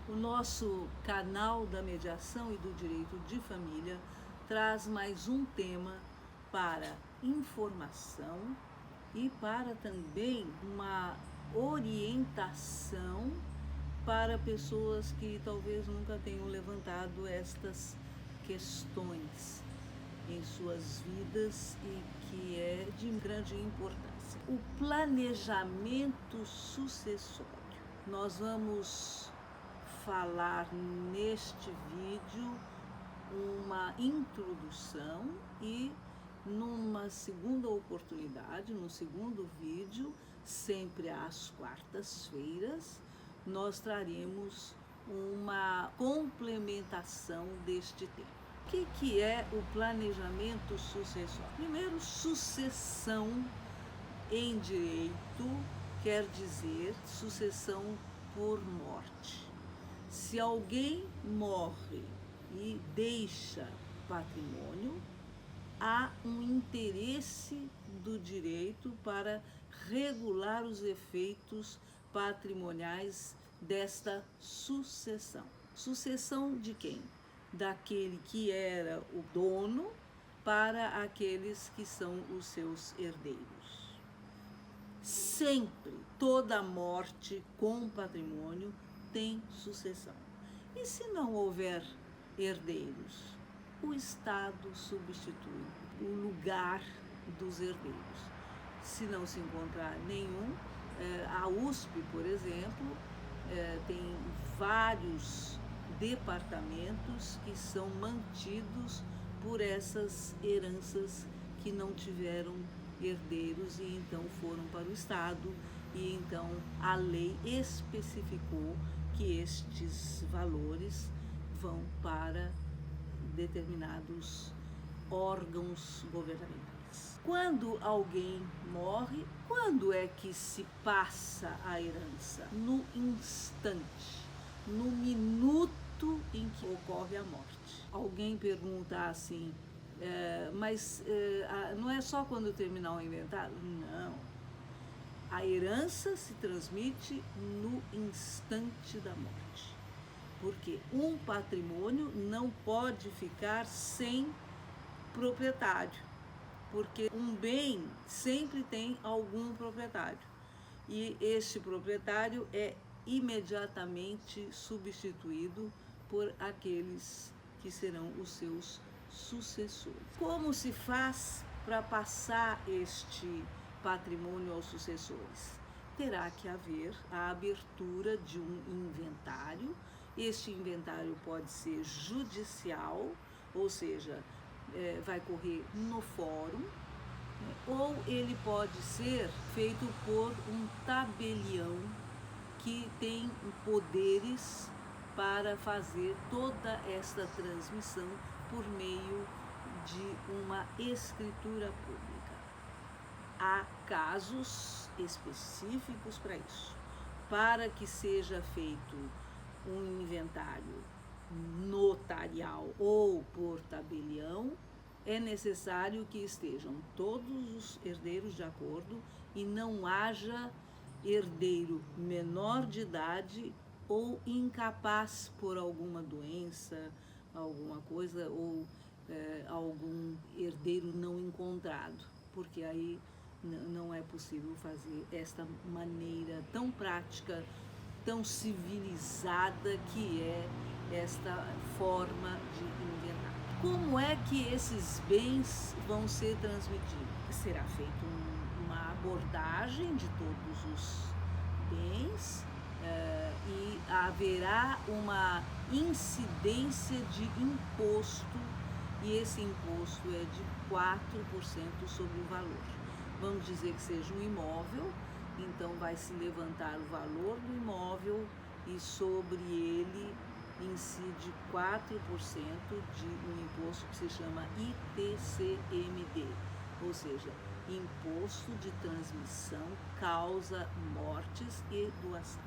O nosso canal da mediação e do direito de família traz mais um tema para informação e para também uma orientação para pessoas que talvez nunca tenham levantado estas questões em suas vidas e que é de grande importância. O planejamento sucessório. Nós vamos falar neste vídeo uma introdução e numa segunda oportunidade, no segundo vídeo, sempre às quartas-feiras, nós traremos uma complementação deste tema. O que é o planejamento sucessório? Primeiro, sucessão em direito quer dizer sucessão por morte. Se alguém morre e deixa patrimônio, há um interesse do direito para regular os efeitos patrimoniais desta sucessão. Sucessão de quem? Daquele que era o dono para aqueles que são os seus herdeiros. Sempre, toda morte com patrimônio tem sucessão. E se não houver herdeiros? O Estado substitui o lugar dos herdeiros. Se não se encontrar nenhum, a USP, por exemplo, tem vários departamentos que são mantidos por essas heranças que não tiveram herdeiros e então foram para o Estado, e então a lei especificou que estes valores vão para determinados órgãos governamentais. Quando alguém morre, quando é que se passa a herança? No instante, no minuto em que ocorre a morte. Alguém pergunta assim, mas não é só quando terminar o inventário? Não. A herança se transmite no instante da morte. Porque um patrimônio não pode ficar sem proprietário. Porque um bem sempre tem algum proprietário. E este proprietário é imediatamente substituído por aqueles que serão os seus sucessores. Como se faz para passar este patrimônio aos sucessores? Terá que haver a abertura de um inventário. Este inventário pode ser judicial, ou seja, vai correr no fórum, ou ele pode ser feito por um tabelião que tem poderes para fazer toda esta transmissão por meio de uma escritura pública. Há casos específicos para isso. Para que seja feito um inventário notarial ou por tabelião, é necessário que estejam todos os herdeiros de acordo e não haja herdeiro menor de idade ou incapaz por alguma doença, alguma coisa, ou algum herdeiro não encontrado, porque aí não é possível fazer esta maneira tão prática, tão civilizada que é esta forma de inventar. Como é que esses bens vão ser transmitidos? Será feita uma abordagem de todos os bens e haverá uma incidência de imposto, e esse imposto é de 4% sobre o valor. Vamos dizer que seja um imóvel, então vai se levantar o valor do imóvel e sobre ele incide 4% de um imposto que se chama ITCMD, ou seja, Imposto de Transmissão, Causa, Mortes e Doação.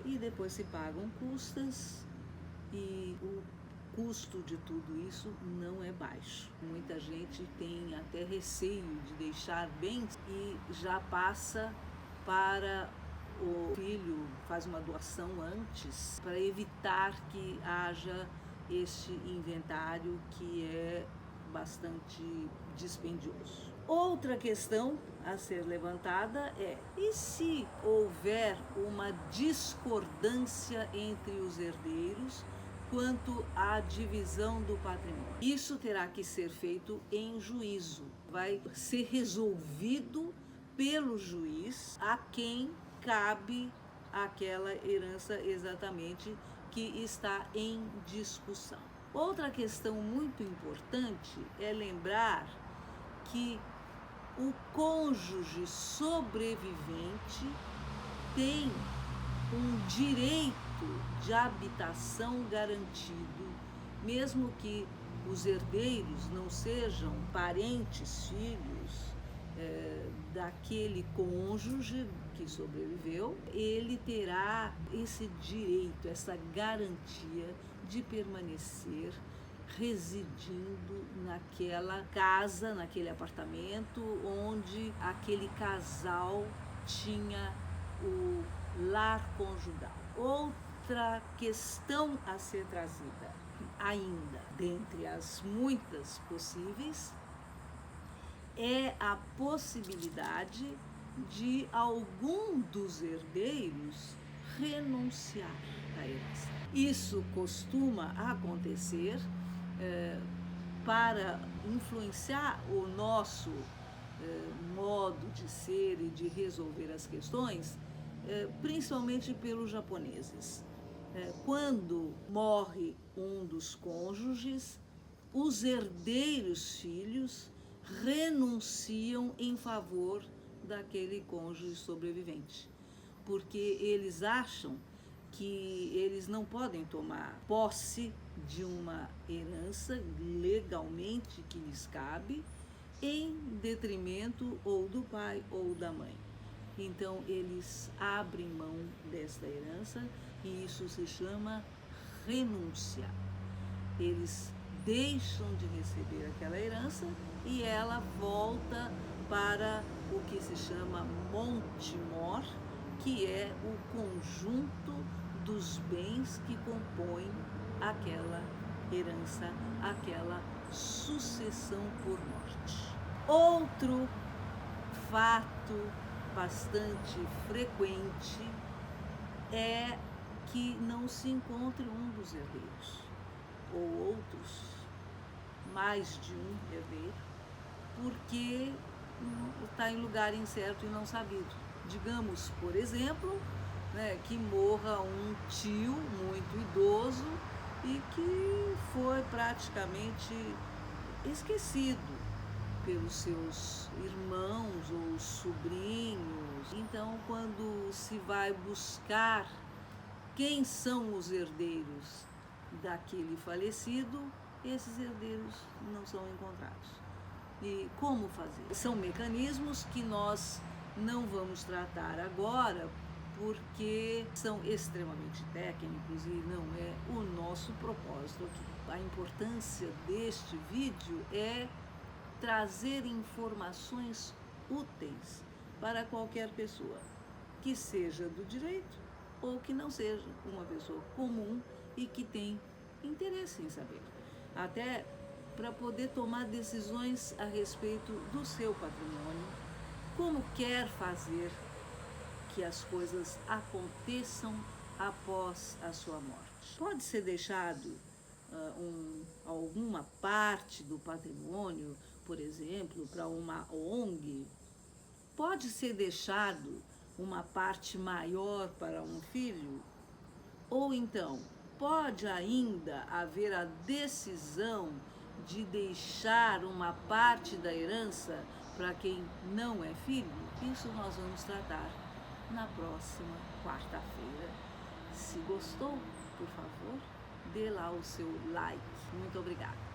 E depois se pagam custas, e o custo de tudo isso não é baixo. Muita gente tem até receio de deixar bens e já passa para o filho faz uma doação antes para evitar que haja este inventário que é bastante dispendioso. Outra questão a ser levantada é: e se houver uma discordância entre os herdeiros quanto à divisão do patrimônio? Isso terá que ser feito em juízo. Vai ser resolvido pelo juiz a quem cabe aquela herança exatamente que está em discussão. Outra questão muito importante é lembrar que o cônjuge sobrevivente tem um direito de habitação garantido, mesmo que os herdeiros não sejam parentes, filhos daquele cônjuge que sobreviveu. Ele terá esse direito, essa garantia de permanecer residindo naquela casa, naquele apartamento onde aquele casal tinha o lar conjugal. Outra questão a ser trazida ainda, dentre as muitas possíveis, é a possibilidade de algum dos herdeiros renunciar à herança. Isso costuma acontecer para influenciar o nosso modo de ser e de resolver as questões, principalmente pelos japoneses. Quando morre um dos cônjuges, os herdeiros filhos renunciam em favor daquele cônjuge sobrevivente, porque eles acham que eles não podem tomar posse de uma herança legalmente que lhes cabe em detrimento ou do pai ou da mãe. Então eles abrem mão desta herança e isso se chama renúncia. Eles deixam de receber aquela herança e ela volta para o que se chama monte mor, que é o conjunto dos bens que compõem aquela herança, aquela sucessão por morte. Outro fato bastante frequente é que não se encontre um dos herdeiros, ou outros, mais de um herdeiro, porque está em lugar incerto e não sabido. Digamos, por exemplo, que morra um tio muito idoso e que foi praticamente esquecido pelos seus irmãos ou sobrinhos. Então, quando se vai buscar quem são os herdeiros daquele falecido, esses herdeiros não são encontrados. E como fazer? São mecanismos que nós não vamos tratar agora, porque são extremamente técnicos e não é o nosso propósito aqui. A importância deste vídeo é trazer informações úteis para qualquer pessoa, que seja do direito ou que não seja uma pessoa comum e que tem interesse em saber, até para poder tomar decisões a respeito do seu patrimônio, como quer fazer que as coisas aconteçam após a sua morte. Pode ser deixado alguma parte do patrimônio, por exemplo, para uma ONG. Pode ser deixado uma parte maior para um filho, ou então pode ainda haver a decisão de deixar uma parte da herança para quem não é filho. Isso nós vamos tratar na próxima quarta-feira. Se gostou, por favor, dê lá o seu like. Muito obrigada.